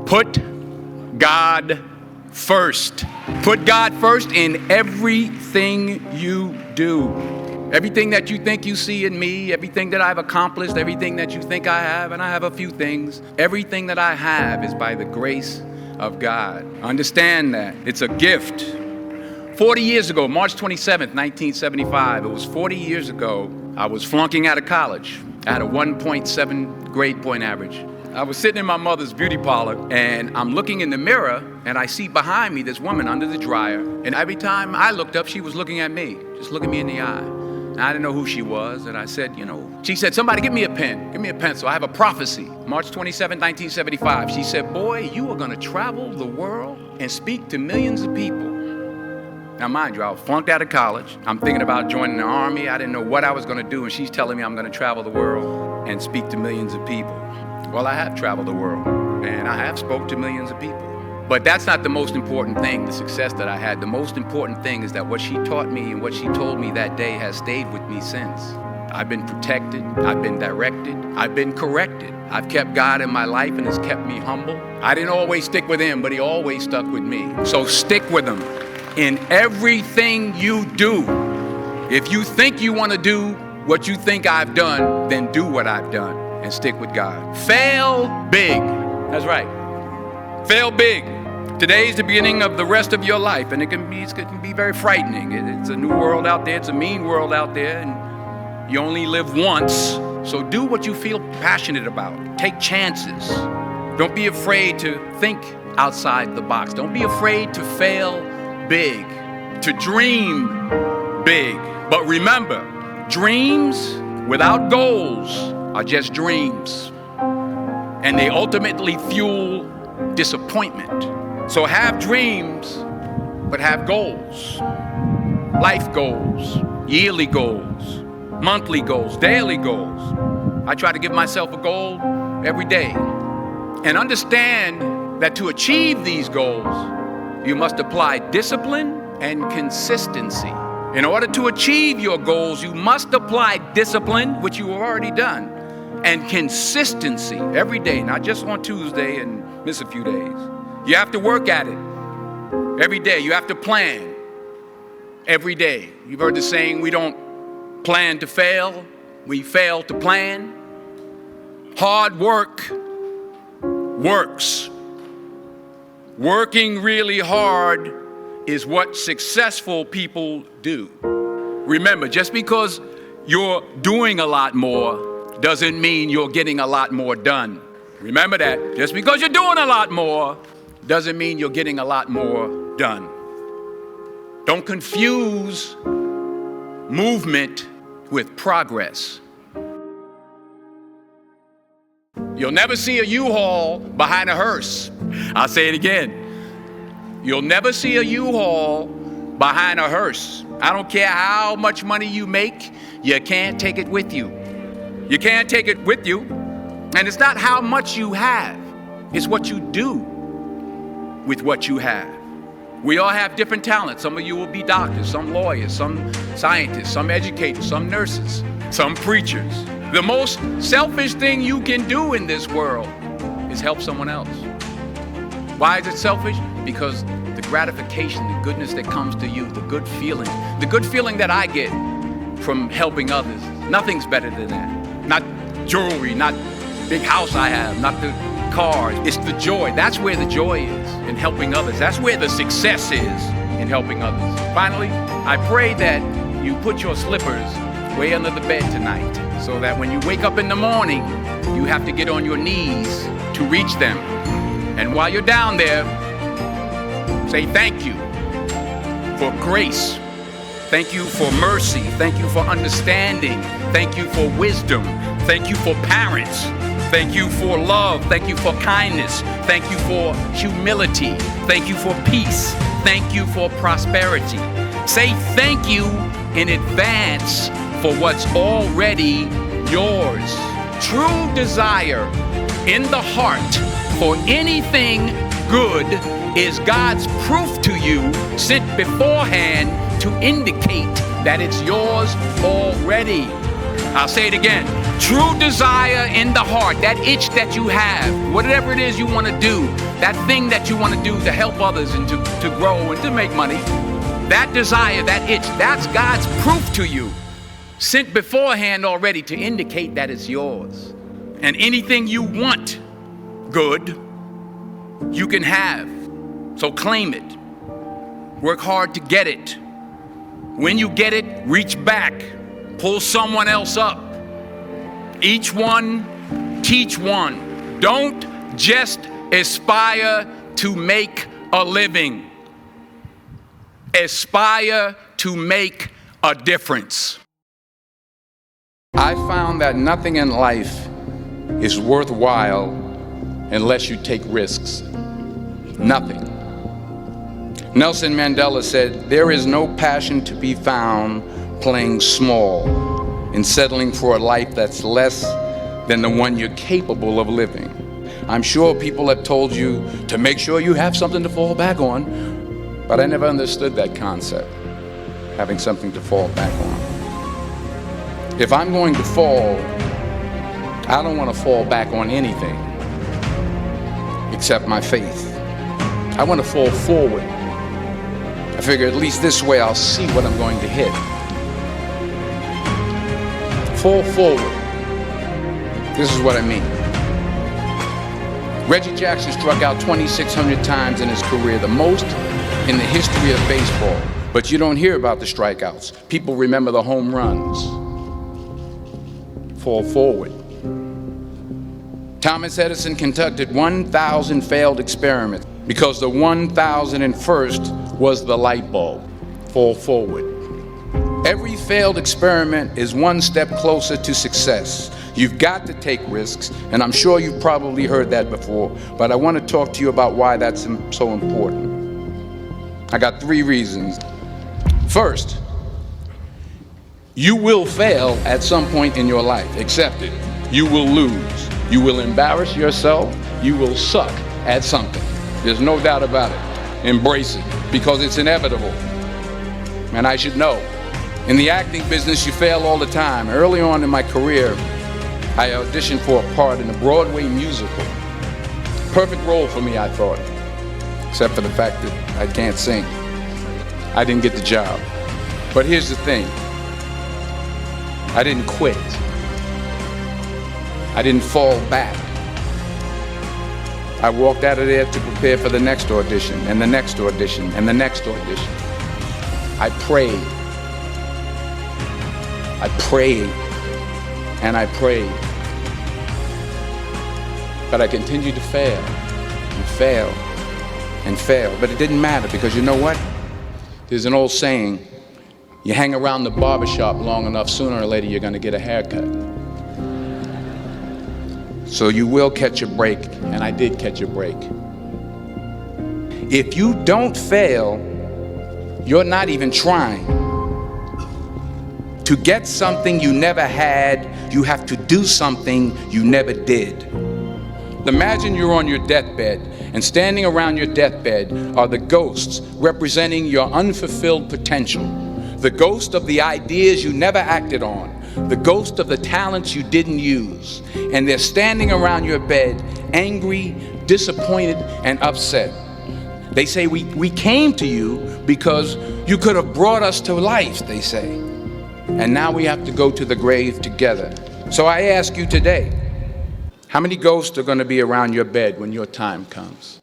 Put God first. Put God first in everything you do. Everything that you think you see in me, everything that I've accomplished, everything that you think I have, and I have a few things, everything that I have is by the grace of God. Understand that. It's a gift. 40 years ago, March 27th, 1975, it was 40 years ago, I was flunking out of college. I had a 1.7 grade point average. I was sitting in my mother's beauty parlor, and I'm looking in the mirror, and I see behind me this woman under the dryer, and every time I looked up, she was looking at me, just looking me in the eye. And I didn't know who she was, and I said, she said, somebody give me a pen, give me a pencil, I have a prophecy. March 27, 1975, she said, boy, you are gonna travel the world and speak to millions of people. Now mind you, I was flunked out of college. I'm thinking about joining the army. I didn't know what I was gonna do, and she's telling me I'm gonna travel the world and speak to millions of people. Well, I have traveled the world, and I have spoke to millions of people. But that's not the most important thing, the success that I had. The most important thing is that what she taught me and what she told me that day has stayed with me since. I've been protected, I've been directed, I've been corrected. I've kept God in my life and it's kept me humble. I didn't always stick with him, but he always stuck with me. So stick with him in everything you do. If you think you want to do what you think I've done, then do what I've done and stick with God. Fail big. That's right. Fail big. Today's the beginning of the rest of your life, and it can be very frightening. It's a new world out there. It's a mean world out there, and you only live once. So do what you feel passionate about. Take chances. Don't be afraid to think outside the box. Don't be afraid to fail big, to dream big. But remember, dreams without goals are just dreams, and they ultimately fuel disappointment. So have dreams, but have goals. Life goals, yearly goals, monthly goals, daily goals. I try to give myself a goal every day. And understand that to achieve these goals, you must apply discipline and consistency. In order to achieve your goals, you must apply discipline, which you have already done, and consistency every day, not just on Tuesday and miss a few days. You have to work at it every day. You have to plan every day. You've heard the saying, we don't plan to fail, we fail to plan. Hard work works. Working really hard is what successful people do. Remember, just because you're doing a lot more doesn't mean you're getting a lot more done. Remember that. Just because you're doing a lot more doesn't mean you're getting a lot more done. Don't confuse movement with progress. You'll never see a U-Haul behind a hearse. I'll say it again. You'll never see a U-Haul behind a hearse. I don't care how much money you make, you can't take it with you. You can't take it with you. And it's not how much you have, it's what you do with what you have. We all have different talents. Some of you will be doctors, some lawyers, some scientists, some educators, some nurses, some preachers. The most selfish thing you can do in this world is help someone else. Why is it selfish? Because the gratification, the goodness that comes to you, the good feeling that I get from helping others, nothing's better than that. Not jewelry, not big house I have, not the car. It's the joy. That's where the joy is, in helping others. That's where the success is, in helping others. Finally, I pray that you put your slippers way under the bed tonight, so that when you wake up in the morning, you have to get on your knees to reach them. And while you're down there, say thank you for grace. Thank you for mercy. Thank you for understanding. Thank you for wisdom. Thank you for parents. Thank you for love. Thank you for kindness. Thank you for humility. Thank you for peace. Thank you for prosperity. Say thank you in advance for what's already yours. True desire in the heart for anything good is God's proof to you, sent beforehand to indicate that it's yours already. I'll say it again. True desire in the heart, that itch that you have, whatever it is you want to do, that thing that you want to do to help others and to grow and to make money, that desire, that itch, that's God's proof to you, sent beforehand already to indicate that it's yours. And anything you want good, you can have. So claim it. Work hard to get it. When you get it, reach back. Pull someone else up. Each one, teach one. Don't just aspire to make a living. Aspire to make a difference. I found that nothing in life is worthwhile unless you take risks. Nothing. Nelson Mandela said, "There is no passion to be found playing small and settling for a life that's less than the one you're capable of living." I'm sure people have told you to make sure you have something to fall back on, but I never understood that concept, having something to fall back on. If I'm going to fall, I don't want to fall back on anything except my faith. I want to fall forward. I figure at least this way I'll see what I'm going to hit. Fall forward. This is what I mean. Reggie Jackson struck out 2,600 times in his career, the most in the history of baseball. But you don't hear about the strikeouts. People remember the home runs. Fall forward. Thomas Edison conducted 1,000 failed experiments because the 1,001st was the light bulb. Fall forward. Every failed experiment is one step closer to success. You've got to take risks, and I'm sure you've probably heard that before, but I want to talk to you about why that's so important. I got 3 reasons. First, you will fail at some point in your life. Accept it. You will lose. You will embarrass yourself. You will suck at something. There's no doubt about it. Embrace it, because it's inevitable. And I should know. In the acting business, you fail all the time. Early on in my career, I auditioned for a part in a Broadway musical. Perfect role for me, I thought, except for the fact that I can't sing. I didn't get the job. But here's the thing. I didn't quit. I didn't fall back. I walked out of there to prepare for the next audition, and the next audition, and the next audition. I prayed. I prayed, and I prayed. But I continued to fail, and fail, and fail. But it didn't matter, because you know what? There's an old saying, you hang around the barbershop long enough, sooner or later you're going to get a haircut. So you will catch a break, and I did catch a break. If you don't fail, you're not even trying. To get something you never had, you have to do something you never did. Imagine you're on your deathbed, and standing around your deathbed are the ghosts representing your unfulfilled potential. The ghost of the ideas you never acted on. The ghost of the talents you didn't use. And they're standing around your bed, angry, disappointed, and upset. They say, we came to you because you could have brought us to life, they say. And now we have to go to the grave together. So I ask you today, how many ghosts are going to be around your bed when your time comes?